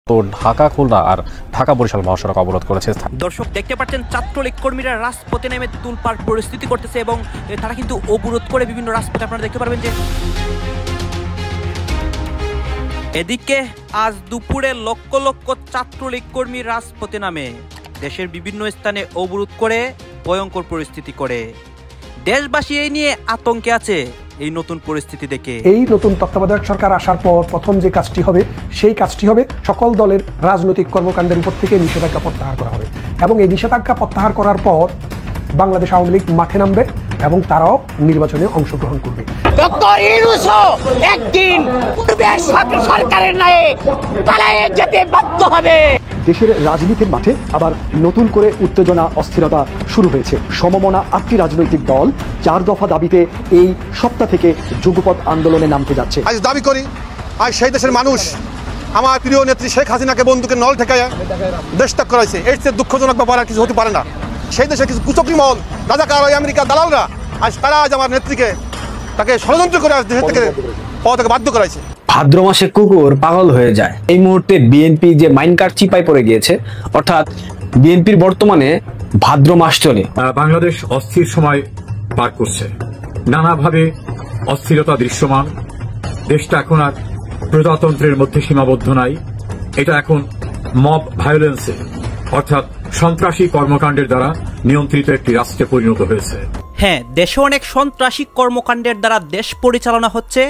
তো ঢাকা খুলনা আর ঢাকা বরিশাল মহাসড়ক অবরোধ করেছে। দর্শক দেখতে পাচ্ছেন ছাত্রলীগ কর্মীরা রাজপথে নেমে তুলপাড় পরিস্থিতি করতেছে এবং তারা কিন্তু অবরোধ করে বিভিন্ন রাজপথে আপনারা দেখতে পারবেন যে এদিকে আজ দুপুরে লক্ষ লক্ষ ছাত্রলীগ কর্মী রাজপথে নামে দেশের বিভিন্ন স্থানে অবরোধ করে ভয়ঙ্কর পরিস্থিতি করে। দেশবাসী এই নিয়ে আতঙ্কে আছে এই নতুন পরিস্থিতি দেখে। এই নতুন তত্ত্বাবধায়ক সরকার আসার পর প্রথম যে কাজটি হবে সেই কাজটি হবে সকল দলের রাজনৈতিক কর্মকাণ্ডের উপর থেকে নিষেধাজ্ঞা প্রত্যাহার করা হবে এবং এই নিষেধাজ্ঞা প্রত্যাহার করার পর বাংলাদেশ আওয়ামী লীগ মাঠে নামবে এবং তারাও নির্বাচনে অংশগ্রহণ করবে। ডক্টর ইউনূসও একদিন পূর্বের সরকারের ন্যায় পালায়ে যেতে বাধ্য হবে। দেশের রাজনীতির মাঠে আবার নতুন করে উত্তেজনা অস্থিরতা শুরু হয়েছে। সমমনা 8টি রাজনৈতিক দল 4 দফা দাবিতে এই সপ্তাহ থেকে যুগপৎ আন্দোলনে নামতে যাচ্ছে। আজ দাবি করি, আজ সেই দেশের মানুষ আমার প্রিয় নেত্রী শেখ হাসিনাকে বন্দুকের নল ঠেকাইয়া দেশ ত্যাগ করাইছে। এর চেয়ে দুঃখজনক ব্যাপার আর কিছু হতে পারে না। সেই দেশে কিছু কুচক্রী মহল, রাজাকার, আমেরিকা দালালরা আজ তারা আজ আমার নেত্রীকে তাকে ষড়যন্ত্র করে আজ দেশ থেকে পাওয়া থেকে বাধ্য করাইছে। ভাদ্র মাসে কুকুর পাগল হয়ে যায়। এই মুহূর্তে বিএনপি যে মাইন্ড কার্ড চিপায় পড়ে গিয়েছে, অর্থাৎ বিএনপির বর্তমানে ভাদ্র মাস চলে। বাংলাদেশ অস্থির সময় পার করছে, নানাভাবে অস্থিরতা দৃশ্যমান। দেশটা এখন আর প্রজাতন্ত্রের মধ্যে সীমাবদ্ধ নাই, এটা এখন মব ভায়োলেন্সে অর্থাৎ সন্ত্রাসী কর্মকাণ্ডের দ্বারা নিয়ন্ত্রিত একটি রাষ্ট্রে পরিণত হয়েছে। হ্যাঁ, দেশে অনেক সন্ত্রাসী কর্মকাণ্ডের দ্বারা দেশ পরিচালনা হচ্ছে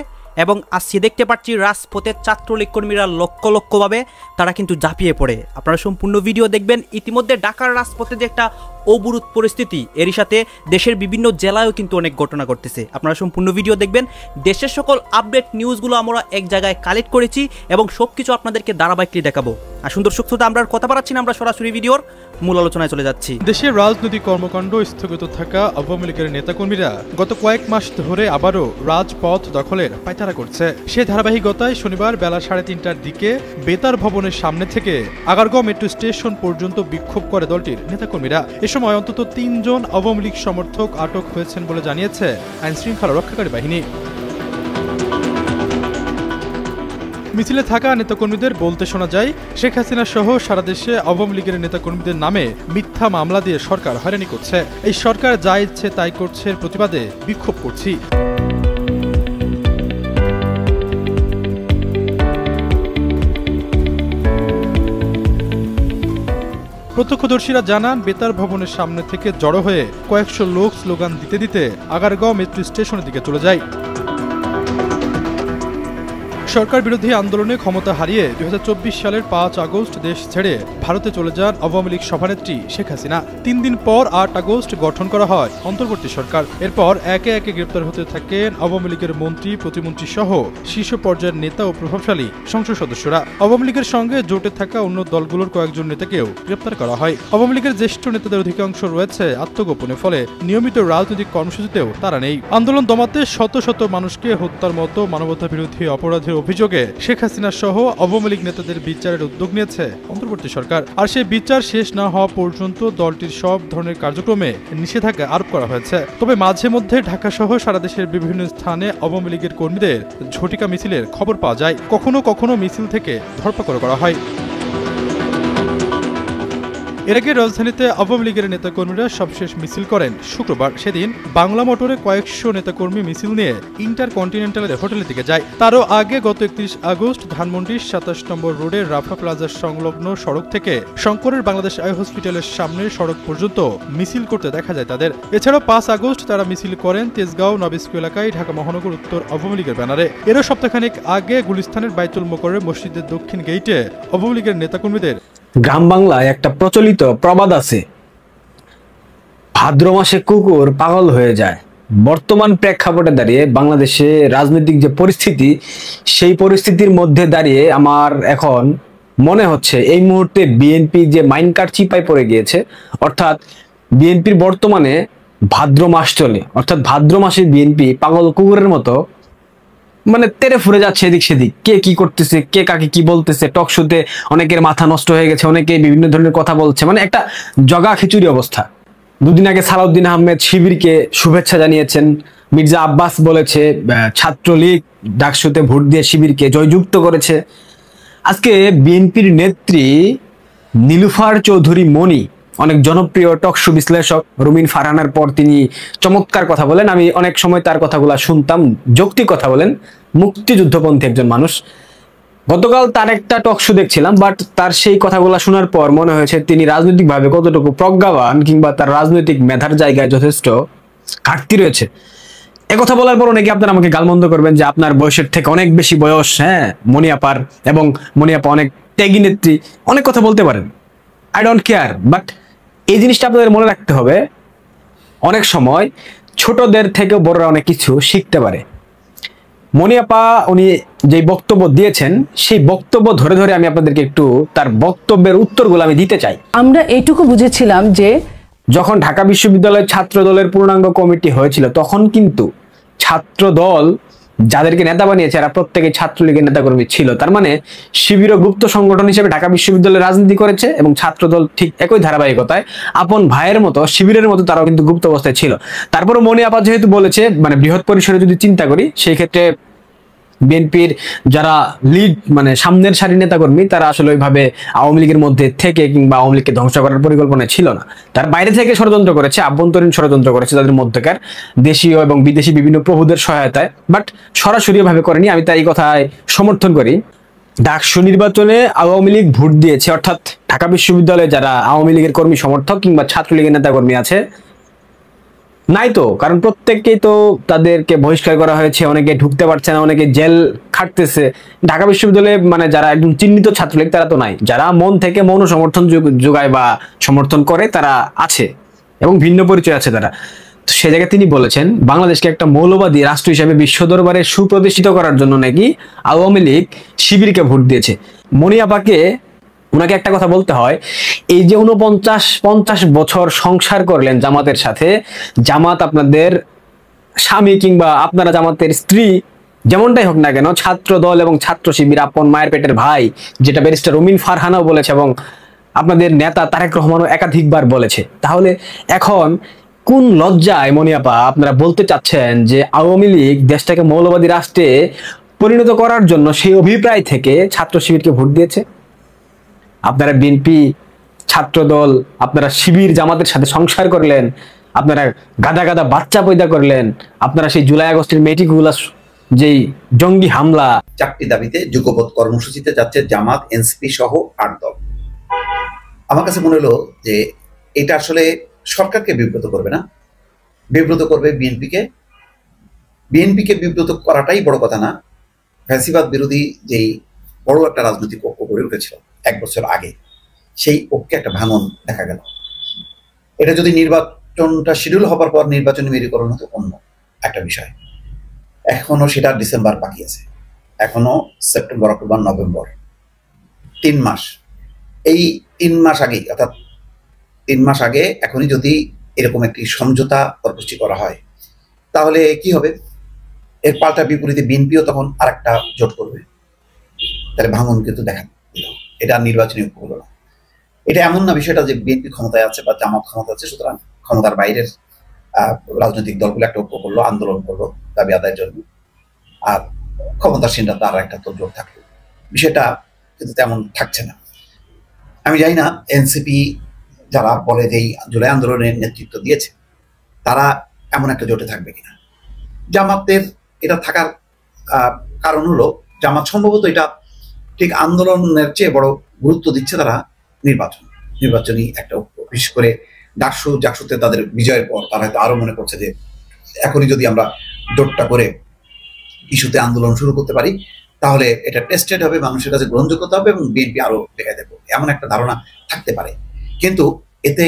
এবং আজকে দেখতে পাচ্ছি রাজপথের ছাত্রলীগ কর্মীরা লক্ষ লক্ষভাবে তারা কিন্তু ঝাঁপিয়ে পড়ে। আপনারা সম্পূর্ণ ভিডিও দেখবেন। ইতিমধ্যে ঢাকার রাজপথে যে একটা অবরোধ পরিস্থিতি, এরই সাথে দেশের বিভিন্ন জেলায়ও কিন্তু অনেক ঘটনা ঘটতেছে। আপনারা সম্পূর্ণ ভিডিও দেখবেন। দেশের সকল আপডেট নিউজগুলো আমরা এক জায়গায় কালেক্ট করেছি এবং সবকিছু আপনাদেরকে ধারাবাহিকলি দেখাবো। আর সুন্দর সুস্থতা আমরা কথা বাড়াচ্ছি না, আমরা সরাসরি ভিডিওর মূল আলোচনায় চলে যাচ্ছি। দেশের রাজনৈতিক কর্মকাণ্ড স্থগিত থাকা আওয়ামী লীগের নেতাকর্মীরা গত কয়েক মাস ধরে আবারও রাজপথ দখলের পায়তারা করছে। সে ধারাবাহিকতায় শনিবার বেলা 3:30টার দিকে বেতার ভবনের সামনে থেকে আগারগাঁও মেট্রো স্টেশন পর্যন্ত বিক্ষোভ করে দলটির নেতাকর্মীরা। এ সময় অন্তত 3 জন আওয়ামী লীগ সমর্থক আটক হয়েছেন বলে জানিয়েছে আইন শৃঙ্খলা রক্ষাকারী বাহিনী। মিছিলে থাকা নেতাকর্মীদের বলতে শোনা যায়, শেখ হাসিনা সহ সারা দেশে আওয়ামী লীগের নেতাকর্মীদের নামে মিথ্যা মামলা দিয়ে সরকার হয়রানি করছে। এই সরকার যা ইচ্ছে তাই করছে, প্রতিবাদে বিক্ষোভ করছি। প্রত্যক্ষদর্শীরা জানান, বেতার ভবনের সামনে থেকে জড়ো হয়ে কয়েকশো লোক স্লোগান দিতে দিতে আগারগাঁও মেট্রো স্টেশনের দিকে চলে যায়। সরকার বিরোধী আন্দোলনে ক্ষমতা হারিয়ে 2024 সালের 5 আগস্ট দেশ ছেড়ে ভারতে চলে যান আওয়ামী লীগ সভানেত্রী শেখ হাসিনা। 3 দিন পর 8 আগস্ট গঠন করা হয় অন্তর্বর্তী সরকার। এরপর একে একে গ্রেপ্তার হতে থাকেন আওয়ামী লীগের মন্ত্রী, প্রতিমন্ত্রী সহ শীর্ষ পর্যায়ের নেতা ও প্রভাবশালী সংসদ সদস্যরা। আওয়ামী লীগের সঙ্গে জোটে থাকা অন্য দলগুলোর কয়েকজন নেতাকেও গ্রেপ্তার করা হয়। আওয়ামী লীগের জ্যেষ্ঠ নেতাদের অধিকাংশ রয়েছে আত্মগোপনে, ফলে নিয়মিত রাজনৈতিক কর্মসূচিতেও তারা নেই। আন্দোলন দমাতে শত শত মানুষকে হত্যার মতো মানবতা বিরোধী অপরাধের অভিযোগে শেখ হাসিনা সহ আওয়ামী লীগ নেতাদের বিচারের উদ্যোগ নিয়েছে অন্তর্বর্তী সরকার। আর সেই বিচার শেষ না হওয়া পর্যন্ত দলটির সব ধরনের কার্যক্রমে নিষেধাজ্ঞা আরোপ করা হয়েছে। তবে মাঝে মধ্যে ঢাকা সহ সারা দেশের বিভিন্ন স্থানে আওয়ামী লীগের কর্মীদের ঝটিকা মিছিলের খবর পাওয়া যায়। কখনো কখনো মিছিল থেকে ধরপাকড় করা হয়। এর আগে রাজধানীতে আওয়ামী লীগের নেতাকর্মীরা সবশেষ মিছিল করেন শুক্রবার। সেদিন বাংলা মোটরে কয়েকশো নেতাকর্মী মিছিল নিয়ে ইন্টারকন্টিনেন্টালের হোটেলের দিকে যায়। তারও আগে গত 31 আগস্ট ধানমন্ডির 27 নম্বর রোডের রাফা প্লাজার সংলগ্ন সড়ক থেকে শঙ্করের বাংলাদেশ আই হসপিটালের সামনে সড়ক পর্যন্ত মিছিল করতে দেখা যায় তাদের। এছাড়াও 5 আগস্ট তারা মিছিল করেন তেজগাঁও নবিস্কু এলাকায় ঢাকা মহানগর উত্তর আওয়ামী লীগের ব্যানারে। এরও সপ্তাহখানেক আগে গুলিস্তানের বাইতুল মোকররে মসজিদের দক্ষিণ গেইটে আওয়ামী লীগের নেতাকর্মীদের। গ্রাম বাংলায় একটা প্রচলিত প্রবাদ আছে, ভাদ্র মাসে কুকুর পাগল হয়ে যায়। বর্তমান প্রেক্ষাপটে দাঁড়িয়ে বাংলাদেশে রাজনৈতিক যে পরিস্থিতি, সেই পরিস্থিতির মধ্যে দাঁড়িয়ে আমার এখন মনে হচ্ছে এই মুহূর্তে বিএনপি যে মাইন্ড কার্ড চিপায় পড়ে গিয়েছে, অর্থাৎ বিএনপির বর্তমানে ভাদ্র মাস চলে, অর্থাৎ ভাদ্র মাসে বিএনপি পাগল কুকুরের মতো মানে তেরে ফুরে যাচ্ছে এদিক সেদিক, কে কি করতেছে, কে কাকে কি বলতেছে। টক শোতে অনেকের মাথা নষ্ট হয়ে গেছে, অনেকে বিভিন্ন ধরনের কথা বলছে, মানে একটা জগা খিচুড়ি অবস্থা। দুদিন আগে সালাউদ্দিন আহমেদ শিবিরকে শুভেচ্ছা জানিয়েছেন, মির্জা আব্বাস বলেছে ছাত্রলীগ ডাকসুতে ভোট দিয়ে শিবিরকে জয়যুক্ত করেছে। আজকে বিএনপির নেত্রী নীলুফার চৌধুরী মনি, অনেক জনপ্রিয় টকশো বিশ্লেষক রুমিন ফারহানার পর তিনি চমৎকার কথা বলেন। আমি অনেক সময় তার কথাগুলো শুনতাম, যৌক্তিক কথা বলেন, মুক্তিযুদ্ধপন্থী একজন মানুষ। গতকাল তার একটা টকশো দেখছিলাম, বাট তার সেই কথাগুলো শোনার পর মনে হয়েছে তিনি রাজনৈতিকভাবে কতটুকু প্রজ্ঞাবান কিংবা তার রাজনৈতিক মেধার জায়গায় যথেষ্ট ঘাটতি রয়েছে। একথা বলার পর অনেকে আপনারা আমাকে গালমন্দ করবেন যে আপনার বয়সের থেকে অনেক বেশি বয়স, হ্যাঁ মনিয়াপার, এবং মনিয়াপা অনেক ত্যাগী নেত্রী, অনেক কথা বলতে পারেন, আই ডোন্ট কেয়ার। বাট এই জিনিসটা আপনাদের মনে রাখতে হবে, অনেক সময় ছোটদের থেকেও বড়রা অনেক কিছু শিখতে পারে। মনিয়াপা উনি যে বক্তব্য দিয়েছেন সেই বক্তব্য ধরে ধরে আমি আপনাদেরকে একটু তার বক্তব্যের উত্তরগুলো আমি দিতে চাই। আমরা এইটুকু বুঝেছিলাম যে যখন ঢাকা বিশ্ববিদ্যালয়ের ছাত্র দলের পূর্ণাঙ্গ কমিটি হয়েছিল তখন কিন্তু ছাত্র দল যাদেরকে নেতা বানিয়েছে এরা প্রত্যেকেই ছাত্রলীগের নেতাকর্মী ছিল। তার মানে শিবিরও গুপ্ত সংগঠন হিসেবে ঢাকা বিশ্ববিদ্যালয়ে রাজনীতি করেছে এবং ছাত্রদল ঠিক একই ধারাবাহিকতায় আপন ভাইয়ের মতো শিবিরের মতো তারাও কিন্তু গুপ্ত অবস্থায় ছিল। তারপরে মনিয়াপা যেহেতু বলেছে, মানে বৃহৎ পরিসরে যদি চিন্তা করি সেই ক্ষেত্রে বিএনপির যারা লিড মানে সামনের সারি নেতাকর্মী তারা আসলে ওইভাবে আওয়ামী লীগের মধ্যে থেকে কিংবা আওয়ামী লীগকে ধ্বংস করার পরিকল্পনা ছিল না। তার বাইরে থেকে ষড়যন্ত্র করেছে, আভ্যন্তরীণ ষড়যন্ত্র করেছে তাদের মধ্যকার দেশীয় এবং বিদেশি বিভিন্ন প্রভুদের সহায়তায়, বাট সরাসরি ভাবে করেনি। আমি তাই কথায় সমর্থন করি। ডাকসু নির্বাচনে আওয়ামী লীগ ভোট দিয়েছে, অর্থাৎ ঢাকা বিশ্ববিদ্যালয়ে যারা আওয়ামী লীগের কর্মী সমর্থক কিংবা ছাত্রলীগের নেতাকর্মী আছে নাই তো, কারণ প্রত্যেককেই তো তাদেরকে বহিষ্কার করা হয়েছে, অনেকে ঢুকতে পারছে না, অনেকে জেল খাটতেছে। ঢাকা বিশ্ববিদ্যালয়ে মানে যারা একদম চিহ্নিত ছাত্রলীগ তারা তো নাই, যারা মন থেকে মৌন সমর্থন যোগায় বা সমর্থন করে তারা আছে এবং ভিন্ন পরিচয় আছে তারা। তো সে জায়গায় তিনি বলেছেন বাংলাদেশকে একটা মৌলবাদী রাষ্ট্র হিসেবে বিশ্ব দরবারে সুপ্রতিষ্ঠিত করার জন্য নাকি আওয়ামী লীগ শিবিরকে ভোট দিয়েছে। মনিয়াপাকে ওনাকে একটা কথা বলতে হয়, এই যে 49-50 বছর সংসার করলেন জামাতের সাথে, জামাত আপনাদের স্বামী কিংবা আপনারা জামাতের স্ত্রী যেমনটাই হোক না কেন, ছাত্র দল এবং ছাত্র শিবির আপন মায়ের পেটের ভাই, যেটা ব্যারিস্টার রুমিন ফারহানাও বলেছে এবং আপনাদের নেতা তারেক রহমানও একাধিকবার বলেছে। তাহলে এখন কোন লজ্জায় মনিয়াপা আপনারা বলতে চাচ্ছেন যে আওয়ামী লীগ দেশটাকে মৌলবাদী রাষ্ট্রে পরিণত করার জন্য সেই অভিপ্রায় থেকে ছাত্র শিবিরকে ভোট দিয়েছে? আপনারা বিএনপি, ছাত্রদল, আপনারা শিবির জামাতের সাথে সংসার করলেন, আপনারা গাদা গাদা বাচ্চা পয়দা করলেন, আপনারা সেই জুলাই আগস্টের মেয়েটিগুলা যেই জঙ্গি হামলা। 4টি দাবিতে যুগপৎ কর্মসূচিতে যাচ্ছে জামাত, এনসিপি সহ 8 দল। আমার কাছে মনে হলো যে এটা আসলে সরকারকে বিব্রত করবে না, বিব্রত করবে বিএনপিকে। বিএনপিকে বিব্রত করাটাই বড় কথা না, ফ্যাসিবাদ বিরোধী যেই বড় একটা রাজনৈতিক ঐক্য গড়ে উঠেছিল 1 বছর আগে, সেই ঐক্যে একটা ভাঙন দেখা গেল। এটা যদি নির্বাচনটা শিডিউল হবার পর নির্বাচনী মেরুকরণ হতো অন্য একটা বিষয়। এখনো সেটা ডিসেম্বর বাকি আছে, এখনো সেপ্টেম্বর, অক্টোবর, নভেম্বর, 3 মাস। এই 3 মাস আগে, অর্থাৎ 3 মাস আগে এখনই যদি এরকম একটি সমঝোতা কর্মসূচি করা হয় তাহলে কি হবে? এর পাল্টা বিপরীতে বিএনপিও তখন আরেকটা জোট করবে, তাহলে ভাঙন কিন্তু দেখা দিল। এটা নির্বাচনী ঐক্য হলো না। এটা এমন না বিষয়টা যে বিএনপি ক্ষমতায় আছে বা জামাত ক্ষমতায় আছে সুতরাং ক্ষমতার বাইরের রাজনৈতিক দলগুলো একটা ঐক্য করলো, আন্দোলন করলো দাবি আদায়ের জন্য, আর ক্ষমতাসীনরা তার একটা তো জোট থাকলো। বিষয়টা কিন্তু তেমন থাকছে না। আমি জানি না এনসিপি যারা বলে যে এই জুলাই আন্দোলনের নেতৃত্ব দিয়েছে তারা এমন একটা জোটে থাকবে কিনা। জামাতের এটা থাকার কারণ হলো জামাত সম্ভবত এটা ঠিক আন্দোলনের চেয়ে বড় গুরুত্ব দিচ্ছে তারা নির্বাচনী একটা ঐক্য। বিশেষ করে জাকসুতে তাদের বিজয়ের পর তারা হয়তো আরো মনে করছে যে এখনই যদি আমরা জোটটা করে ইস্যুতে আন্দোলন শুরু করতে পারি তাহলে এটা টেস্টেড হবে, মানুষের কাছে গ্রহণযোগ্যতা হবে এবং বিএনপি আরো দেখাই দেবো, এমন একটা ধারণা থাকতে পারে। কিন্তু এতে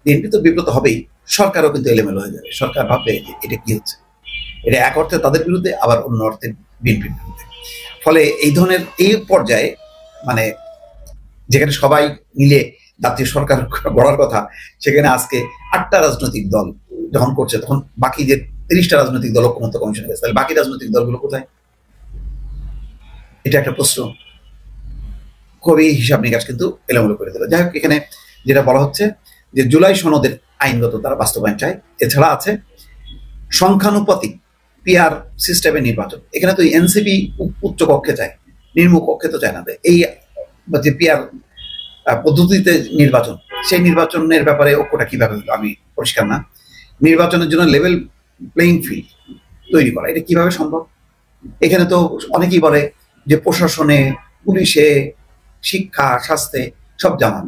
বিএনপি তো বিব্রত হবেই, সরকারও কিন্তু এলোমেলো হয়ে যাবে। সরকার ভাববে এটা কি হচ্ছে, এটা এক অর্থে তাদের বিরুদ্ধে আবার অন্য অর্থে বিএনপির বিরুদ্ধে। ফলে এই ধরনের এই পর্যায়ে মানে যেখানে সবাই মিলে জাতীয় সরকার গড়ার কথা সেখানে আজকে 8টা রাজনৈতিক দল যখন করছে তখন বাকি যে 30টা রাজনৈতিক দল ঐক্যমত্য কমিশনে গেছে, তাহলে বাকি রাজনৈতিক দলগুলো কোথায়? এটা একটা প্রশ্ন। খুবই হিসাব নিকাশ কিন্তু এলোমেলো করে দিল। যাই হোক, এখানে যেটা বলা হচ্ছে যে জুলাই সনদের আইনগত তারা বাস্তবায়ন চায়। এছাড়া আছে সংখ্যানুপাতিক পিআর সিস্টেমে নির্বাচন। এখানে তো এনসিপি উচ্চ কক্ষে চায়, নিম্ন কক্ষে তো চায় না। এই বা যে পিআর পদ্ধতিতে নির্বাচন, সেই নির্বাচনের ব্যাপারে ঐক্যটা কিভাবে হলো আমি পরিষ্কার না। নির্বাচনের জন্য লেভেল প্লেইং ফিল্ড তৈরি করা, এটা কিভাবে সম্ভব? এখানে তো অনেকেই বলে যে প্রশাসনে, পুলিশে, শিক্ষা, স্বাস্থ্যে সব জানান,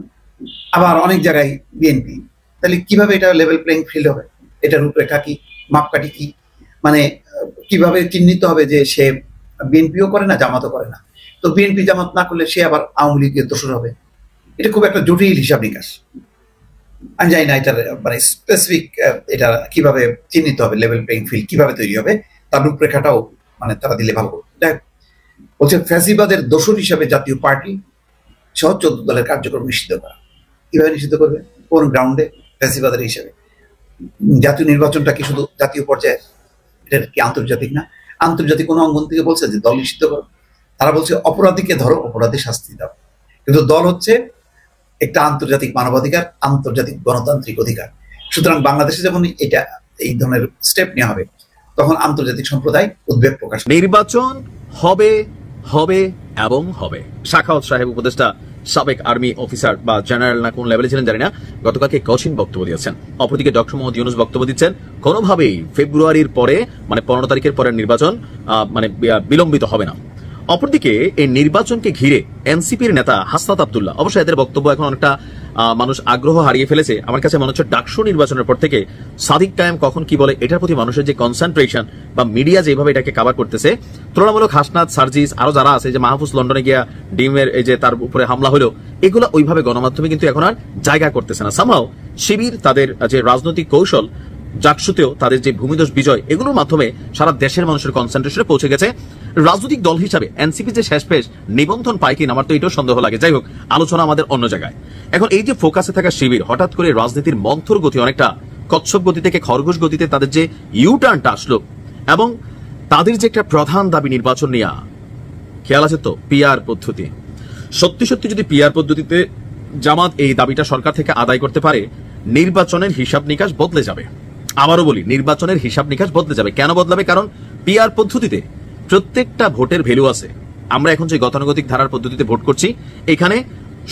আবার অনেক জায়গায় বিএনপি। তাহলে কিভাবে এটা লেভেল প্লেইং ফিল্ড হবে? এটা রূপরেখা কি, মাপকাঠি কি, মানে কিভাবে চিহ্নিত হবে যে সে বিএনপিও করে না, জামাতও করে না? তো বিএনপি জামাত না করলে সে আবার আওয়ামী লীগের দোষর হবে। এটা খুব একটা জটিল হিসাব নিকাশ। আমি জানি না এটার মানে স্পেসিফিক এটা কিভাবে চিহ্নিত হবে, লেভেল প্লেইং ফিল্ড কিভাবে তৈরি হবে, তার রূপরেখাটাও মানে তারা দিলে ভালো করবে। বলছে ফ্যাসিবাদের দোষর হিসাবে জাতীয় পার্টি সহ 14 দলের কার্যক্রম নিষিদ্ধ করা। কিভাবে নিষিদ্ধ করবে? কোন গ্রাউন্ডে? ফ্যাসিবাদের হিসাবে। জাতীয় নির্বাচনটা কি শুধু জাতীয় পর্যায়ে? এটা কি আন্তর্জাতিক না? আন্তর্জাতিক কোনো অঙ্গন থেকে বলছে যে দল নিষিদ্ধ করো? তারা বলছে অপরাধীকে ধরো, অপরাধী শাস্তি দাও। কিন্তু দল হচ্ছে একটা আন্তর্জাতিক মানবাধিকার, আন্তর্জাতিক গণতান্ত্রিক অধিকার। সুতরাং বাংলাদেশে যখন এটা এই ধরনের স্টেপ নেওয়া হবে, তখন আন্তর্জাতিক সম্প্রদায় উদ্বেগ প্রকাশ। নির্বাচন হবে হবে এবং হবে। শাখাওয়াত সাহেব উপদেষ্টা, সাবেক আর্মি অফিসার বা জেনারেল না কোন লেভেলে ছিলেন জানি না, গতকালকে কঠিন বক্তব্য দিয়েছেন। অপরদিকে ডক্টর মোহাম্মদ ইউনূস বক্তব্য দিচ্ছেন কোনোভাবেই ফেব্রুয়ারির পরে মানে 15 তারিখের পরের নির্বাচন মানে বিলম্বিত হবে না। অপরদিকে এই নির্বাচনকে ঘিরে এনসিপির নেতা হাসনাত আব্দুল্লাহ, অবশ্য এদের বক্তব্য এখন অনেকটা মানুষ আগ্রহ হারিয়ে ফেলেছে। আমার কাছে মনে হচ্ছে ডাকসু নির্বাচনের পর থেকে সাদিক কায়েম কখন কি বলে এটার প্রতি মানুষের যে কনসেন্ট্রেশন বা মিডিয়া যেভাবে এটাকে কভার করতেছে, তুলনামূলক হাসনাত, সার্জিস আরো যারা আছে, যে মাহফুজ লন্ডনে গিয়া ডিমের এই যে তার উপরে হামলা হলো, এগুলো ওইভাবে গণমাধ্যমে কিন্তু এখন আর জায়গা করতেছে না। সামহাও শিবির তাদের যে রাজনৈতিক কৌশল, জাকসুতেও তাদের যে ভূমিদোষ বিজয়, এগুলোর মাধ্যমে সারা দেশের মানুষের কনসেন্ট্রেশনে পৌঁছে গেছে। রাজনৈতিক দল হিসাবে এনসিপি যে শেষ পেশ নিবন্ধন পায় কিনা আমার তো এটাও সন্দেহ লাগে। যাই হোক, আলোচনা আমাদের অন্য জায়গায়। এখন এই যে ফোকাসে থাকা শিবির হঠাৎ করে রাজনীতির মন্থর গতি, অনেকটা কচ্ছপ গতি থেকে খরগোশ গতিতে তাদের যে ইউটার্নটা আসলো, এবং তাদের যে একটা প্রধান দাবি নির্বাচন নিয়ে, খেয়াল আছে তো পিআর পদ্ধতি। সত্যি সত্যি যদি পিআর পদ্ধতিতে জামাত এই দাবিটা সরকার থেকে আদায় করতে পারে, নির্বাচনের হিসাব নিকাশ বদলে যাবে। আবারও বলি, নির্বাচনের হিসাব নিকাশ বদলে যাবে। কেন বদলাবে? কারণ পিআর পদ্ধতিতে প্রত্যেকটা ভোটের ভ্যালু আছে। আমরা এখন যে গতানুগতিক ধারার পদ্ধতিতে ভোট করছি, এখানে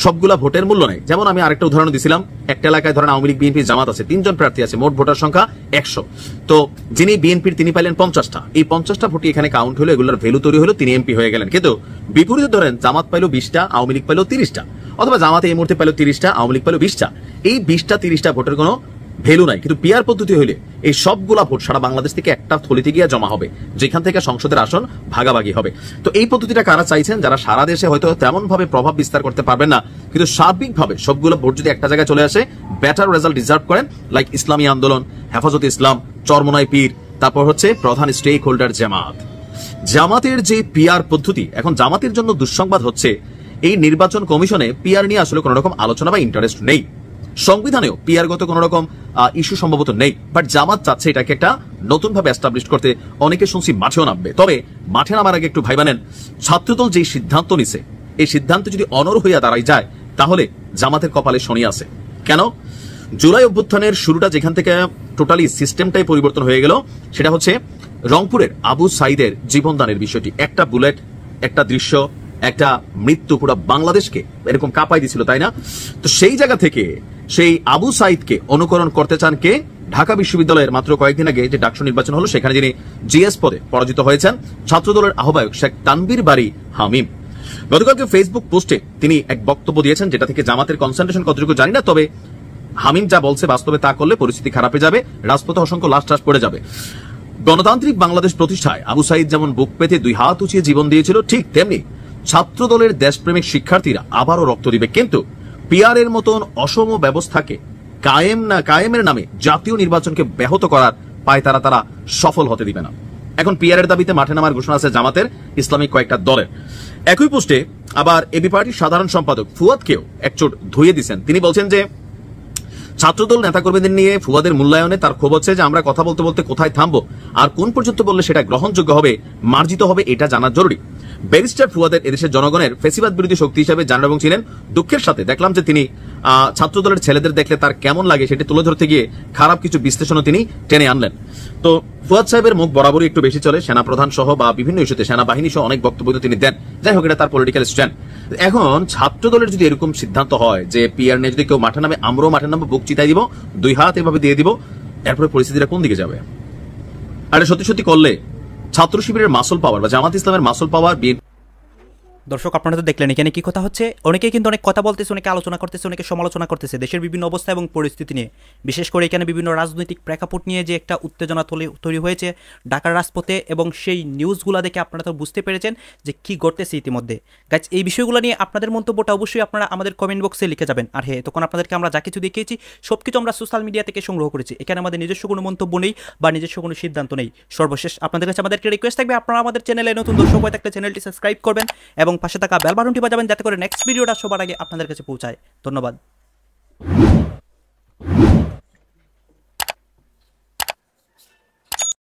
সবগুলা ভোটের মূল্য নেই। যেমন আমি আরেকটা উদাহরণ দিছিলাম, একটা এলাকায় ধরেন আওয়ামী লীগ, বিএনপি, জামাত আছে, 3 জন প্রার্থী আছে, মোট ভোটার সংখ্যা 100। তো যিনি বিএনপির তিনি পাইলেন 50টা, এই 50টা ভোটই এখানে কাউন্ট হলো, এগুলোর ভ্যালু তৈরি হলো, তিনি এমপি হয়ে গেলেন। কিন্তু বিপরীতে ধরেন জামাত পাইলো 20টা, আওয়ামী লীগ পাইলো 30টা, অথবা জামাত এই মুহূর্তে পাইলো 30টা, আওয়ামী লীগ পাইলো 20টা। এই 20টা 30টা ভোটের কোনো ভ্যালু নাই। কিন্তু পিআর পদ্ধতি হলে এই সবগুলা ভোট সারা বাংলাদেশ থেকে একটা থলিতে গিয়ে জমা হবে, যেখান থেকে সংসদের আসন ভাগাভাগি হবে। তো এই পদ্ধতিটা কারা চাইছেন? যারা সারা দেশে হয়তো তেমন ভাবে প্রভাব বিস্তার করতে পারবেন না, কিন্তু সার্বিকভাবে সবগুলো ভোট যদি একটা জায়গায় চলে আসে, বেটার রেজাল্ট ডিজার্ভ করেন, লাইক ইসলামী আন্দোলন, হেফাজতে ইসলাম, চরমনাই পীর, তারপর হচ্ছে প্রধান স্টেক হোল্ডার জামাত। জামাতের যে পিআর পদ্ধতি, এখন জামাতের জন্য দুঃসংবাদ হচ্ছে এই নির্বাচন কমিশনে পিআর নিয়ে আসলে কোন রকম আলোচনা বা ইন্টারেস্ট নেই। সংবিধানেও পিআরগত কোন রকম ইস্যু সম্ভবত নেই, বাট জামাত চাচ্ছে এটাকে একটা নতুন ভাবে এস্টাবলিশ করতে। অনেকে শুনছি মাঠেও নামবে। তবে মাঠে নামার আগে একটু ভাইবানেন, ছাত্রদল যে সিদ্ধান্ত নিছে, এই সিদ্ধান্ত যদি অনড় হইয়া দাঁড়াই যায়, তাহলে জামাতের কপালে শনি আছে। কেন? জুলাই অভ্যুত্থানের শুরুটা যেখান থেকে টোটালি সিস্টেমটাই পরিবর্তন হয়ে গেল, সেটা হচ্ছে রংপুরের আবু সাইদের জীবনদানের বিষয়টি। একটা বুলেট, একটা দৃশ্য, একটা মৃত্যু পুরো বাংলাদেশকে এরকম কাঁপাই দিছিল, তাই না? তো সেই জায়গা থেকে সেই আবু সাইদকে অনুকরণ করতে চান কে? ঢাকা বিশ্ববিদ্যালয়ের মাত্র কয়েকদিন আগে যে ডাকসু নির্বাচন হলো, সেখানে যিনি জিএস পদে পরাজিত হয়েছেন, ছাত্রদলের আহ্বায়ক শেখ তানভীর বারী হামিম। গতকালকে ফেসবুক পোস্টে তিনি এক বক্তব্য দিয়েছেন, যেটা থেকে জামাতের কনসেন্ট্রেশন কতটুকু জানি না, তবে হামিম যা বলছে বাস্তবে তা করলে পরিস্থিতি খারাপ হয়ে যাবে, রাজপথে অসংখ্য লাশ টাশ পড়ে যাবে। গণতান্ত্রিক বাংলাদেশ প্রতিষ্ঠায় আবু সাইদ যেমন বুক পেতে 2 হাত উঁচিয়ে জীবন দিয়েছিল, ঠিক তেমনি ছাত্রদলের দেশপ্রেমিক শিক্ষার্থীরা আবারও রক্ত দিবে। কিন্তু পিআর এর মতন অসম ব্যবস্থাকে কায়েমের নামে জাতীয় নির্বাচনকে ব্যাহত করার পায় তারা সফল হতে দিবে না। এখন পিআর এর দাবিতে মাঠে নামার ঘোষণা আছে জামাতের, ইসলামিক কয়েকটা দলের। একই পোস্টে আবার এবি পার্টির সাধারণ সম্পাদক ফুয়াদকেও একচোট ধুয়ে দিচ্ছেন। তিনি বলছেন যে ছাত্রদল নেতাকর্মীদের নিয়ে ফুয়াদের মূল্যায়নে তার ক্ষোভ হচ্ছে যে আমরা কথা বলতে বলতে কোথায় থামবো আর কোন পর্যন্ত বললে সেটা গ্রহণযোগ্য হবে, মার্জিত হবে, এটা জানা জরুরি। ব্যারিস্টার ফুয়াদের এদেশের জনগণের ফেসিবাদ বিরোধী শক্তি হিসেবে জানান এবং ছিলেন। দুঃখের সাথে দেখলাম যে তিনি ছাত্রদলের ছেলেদের দেখলে তার কেমন লাগে সেটি তুলে ধরতে গিয়ে খারাপ কিছু বিশ্লেষণও তিনি টেনে আনলেন। তো ফুয়াদ সাহেবের মুখ বরাবরই একটু বেশি চলে, সেনাপ্রধান সহ বা বিভিন্ন ইস্যুতে সেনাবাহিনী সহ অনেক বক্তব্য তিনি দেন। যাই হোক, এটা তার পলিটিক্যাল স্ট্যান্ড। এখন ছাত্রদলের যদি এরকম সিদ্ধান্ত হয় যে পিআর নিয়ে যদি কেউ মাঠে নামে, আমরাও মাঠে নামবো, বুক চিতাই দিব, 2 হাত এভাবে দিয়ে দিব, এরপরে পরিস্থিতিটা কোন দিকে যাবে? আর সত্যি সত্যি করলে ছাত্র শিবিরের মাসল পাওয়ার বা জামাত ইসলামের মাসল পাওয়ার দর্শক আপনারা তো দেখলেন এখানে কি কথা হচ্ছে। অনেকেই কিন্তু অনেক কথা বলতেছে, অনেকে আলোচনা করতেছে, অনেকে সমালোচনা করতেছে দেশের বিভিন্ন অবস্থা এবং পরিস্থিতি নিয়ে। বিশেষ করে এখানে বিভিন্ন রাজনৈতিক প্রেক্ষাপট নিয়ে যে একটা উত্তেজনা তৈরি হয়েছে ঢাকার রাজপথে, এবং সেই নিউজগুলো দেখে আপনারা তো বুঝতে পেরেছেন যে কি ঘটতেছে ইতিমধ্যে। গাইজ, এই বিষয়গুলো নিয়ে আপনাদের মন্তব্যটা অবশ্যই আপনারা আমাদের কমেন্ট বক্সে লিখে যাবেন। আর হ্যাঁ, তখন আপনাদেরকে আমরা যা কিছু দেখিয়েছি সব কিছু আমরা সোশ্যাল মিডিয়া থেকে সংগ্রহ করেছি। এখানে আমাদের নিজস্ব কোনো মন্তব্য নেই বা নিজস্ব কোনো সিদ্ধান্ত নেই। সর্বশেষ আপনাদের কাছে আমাদেরকে রিকোয়েস্ট থাকবে, আপনারা আমাদের চ্যানেলে নতুন দর্শক হয়ে থাকলে চ্যানেলটি সাবস্ক্রাইব করবেন এবং পাশে থাকা বেল বাটনটি বাজাবেন যাতে করে নেক্সট ভিডিওটা সবার আগে আপনাদের কাছে পৌঁছায়। ধন্যবাদ।